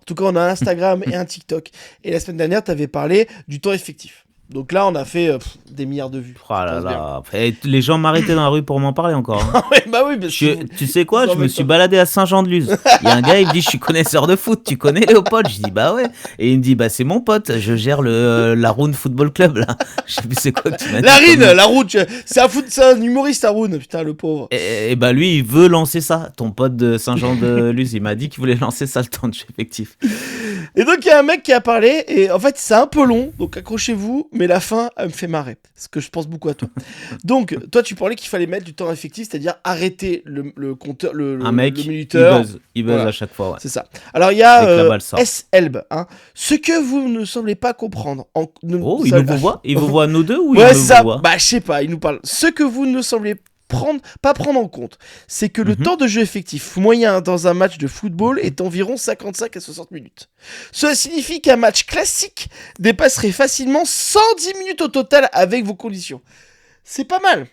En tout cas, on a un Instagram et un TikTok. Et la semaine dernière, tu avais parlé du temps effectif. Donc là, on a fait des milliards de vues. Oh Je là pense bien. là. Et les gens m'arrêtaient dans la rue pour m'en parler encore. Hein. Ah ouais, bah oui, parce que Tu sais quoi, vous en je me mettez suis pas. baladé à Saint-Jean-de-Luz. Il y a un gars, il me dit, je suis connaisseur de foot, tu connais Léopold? Je dis, bah ouais. Et il me dit, bah c'est mon pote, je gère la Rouen Football Club là. Je sais plus c'est quoi que tu m'as dit. Larine, Comme... Laroune, c'est un humoriste, Haroun, putain, le pauvre. Et bah lui, il veut lancer ça. Ton pote de Saint-Jean-de-Luz, il m'a dit qu'il voulait lancer ça le temps de jeu effectif. Et donc, il y a un mec qui a parlé, et en fait, c'est un peu long, donc accrochez-vous, mais la fin, elle me fait marrer. Parce que je pense beaucoup à toi. Donc, toi, tu parlais qu'il fallait mettre du temps effectif, c'est-à-dire arrêter le compteur, Un mec, le il minuteur. buzz Voilà. à chaque fois. Ouais. C'est ça. Alors, il y a Dès que la balle sort. S-Elb, hein. Ce que vous ne semblez pas comprendre. Oh, il vous voit? Il vous voit nous deux ou Ouais, il c'est vous ça. voit? Bah, je sais pas, il nous parle. Ce que vous ne semblez pas prendre en compte, c'est que le temps de jeu effectif moyen dans un match de football est environ 55 à 60 minutes. Cela signifie qu'un match classique dépasserait facilement 110 minutes au total avec vos conditions. C'est pas mal.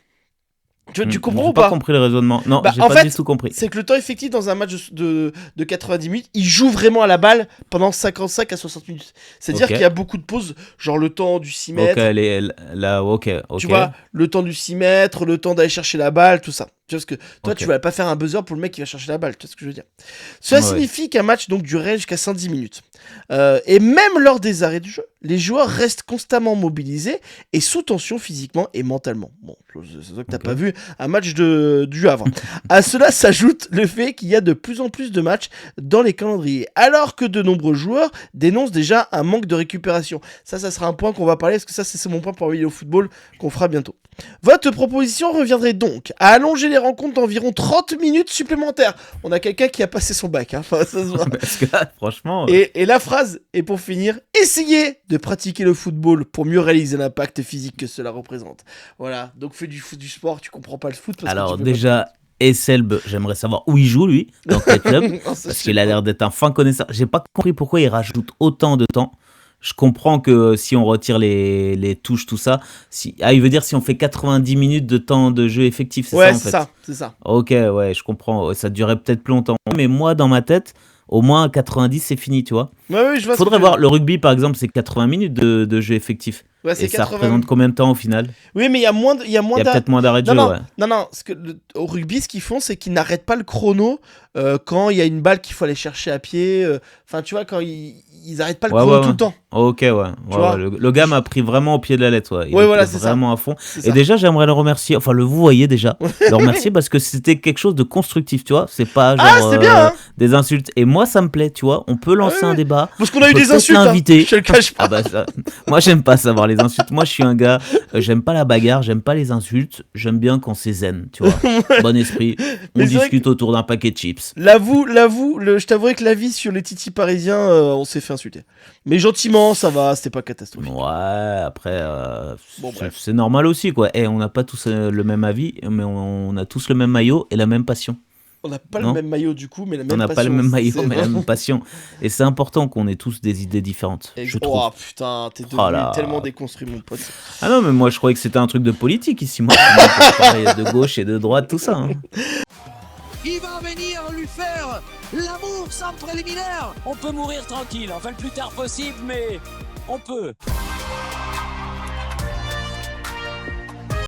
Tu comprends J'ai ou pas pas? compris le raisonnement. Non, Bah, j'ai en pas fait, du tout compris. c'est que le temps effectif dans un match de 90 minutes, il joue vraiment à la balle pendant 55 à 60 minutes. C'est-à-dire Ok. qu'il y a beaucoup de pauses, genre le temps du 6 Ok, mètres. là, ok. Tu vois, le temps du 6 mètres, le temps d'aller chercher la balle, tout ça. Tu vois, parce que toi, Ok. tu vas pas faire un buzzer pour le mec qui va chercher la balle, tu vois ce que je veux dire. Cela Ouais. signifie qu'un match donc durerait jusqu'à 110 minutes. Et même lors des arrêts du jeu, les joueurs restent constamment mobilisés et sous tension physiquement et mentalement. Bon, c'est ça que t'as Ok. pas vu un match du Havre. À cela s'ajoute le fait qu'il y a de plus en plus de matchs dans les calendriers, alors que de nombreux joueurs dénoncent déjà un manque de récupération. Ça sera un point qu'on va parler, parce que ça, c'est mon point pour aller au football qu'on fera bientôt. Votre proposition reviendrait donc à allonger les rencontres d'environ 30 minutes supplémentaires. On a quelqu'un qui a passé son bac, hein. Enfin, ça se voit. Parce que là, franchement. Et la phrase est pour finir: essayez de pratiquer le football pour mieux réaliser l'impact physique que cela représente. Voilà, donc fais du sport, tu comprends pas le foot. Parce Alors, que tu peux déjà, Esselb, j'aimerais savoir où il joue, lui, dans quel club. Non, ça, je Parce sais qu'il a pas. l'air d'être un fin connaisseur. J'ai pas compris pourquoi il rajoute autant de temps. Je comprends que si on retire les touches, tout ça. Il veut dire si on fait 90 minutes de temps de jeu effectif, c'est Ouais, ça en c'est fait. ça, c'est ça. Ok, ouais, je comprends. Ça durait peut-être plus longtemps. Mais moi, dans ma tête, au moins 90, c'est fini, tu vois. Ouais, je vois. ce Faudrait que tu voir. veux Le rugby, par exemple, c'est 80 minutes de jeu effectif. dire. Ouais, c'est Et ça 80. représente combien de temps au final? Oui, mais il y a moins Il y a d'arrêts. peut-être moins d'arrêts de Non, jeu, non, ouais. non. Au rugby, ce qu'ils font, c'est qu'ils n'arrêtent pas le chrono quand il y a une balle qu'il faut aller chercher à pied. Enfin, tu vois, quand ils arrêtent pas le Ouais, chrono ouais, tout le temps. Ok, ouais. vois Le gars m'a pris vraiment au pied de la lettre. Ouais. Il Ouais, était voilà, c'est ça. vraiment à fond. C'est Et ça. déjà, j'aimerais le remercier. Enfin, le vous voyez déjà. Le remercier parce que c'était quelque chose de constructif, tu vois. C'est pas genre Ah, c'est bien, hein. des insultes. Et moi, ça me plaît, tu vois. On peut lancer ouais. un débat. Parce qu'on a On eu peut des peut-être insultes, hein. l'inviter. Je te le cache pas. Ah bah ça. Moi, j'aime pas savoir les insultes. Moi, je suis un gars. J'aime pas la bagarre. J'aime pas les insultes. J'aime bien quand c'est zen, tu vois. Bon esprit. On Mais c'est vrai discute autour d'un paquet de chips. L'avoue, je t'avouerai que l'avis sur les titis parisiens, on s'est fait insulter. Mais gentiment, ça va, c'était pas catastrophique. Ouais, après, Bon, bref. c'est normal aussi, quoi. Et on n'a pas tous le même avis, mais on a tous le même maillot et la même passion. On n'a pas le Non. même maillot du coup, mais la même On n'a passion. pas le même maillot, C'est mais la vraiment- même passion. Et c'est important qu'on ait tous des idées différentes, je trouve. Oh putain, t'es Oh devenu là. tellement déconstruit, mon pote. Ah non, mais moi, je croyais que c'était un truc de politique ici. Moi, je parlais de gauche et de droite, tout ça. Hein. Il va venir lui faire l'amour sans préliminaire. On peut mourir tranquille, enfin le plus tard possible, mais on peut.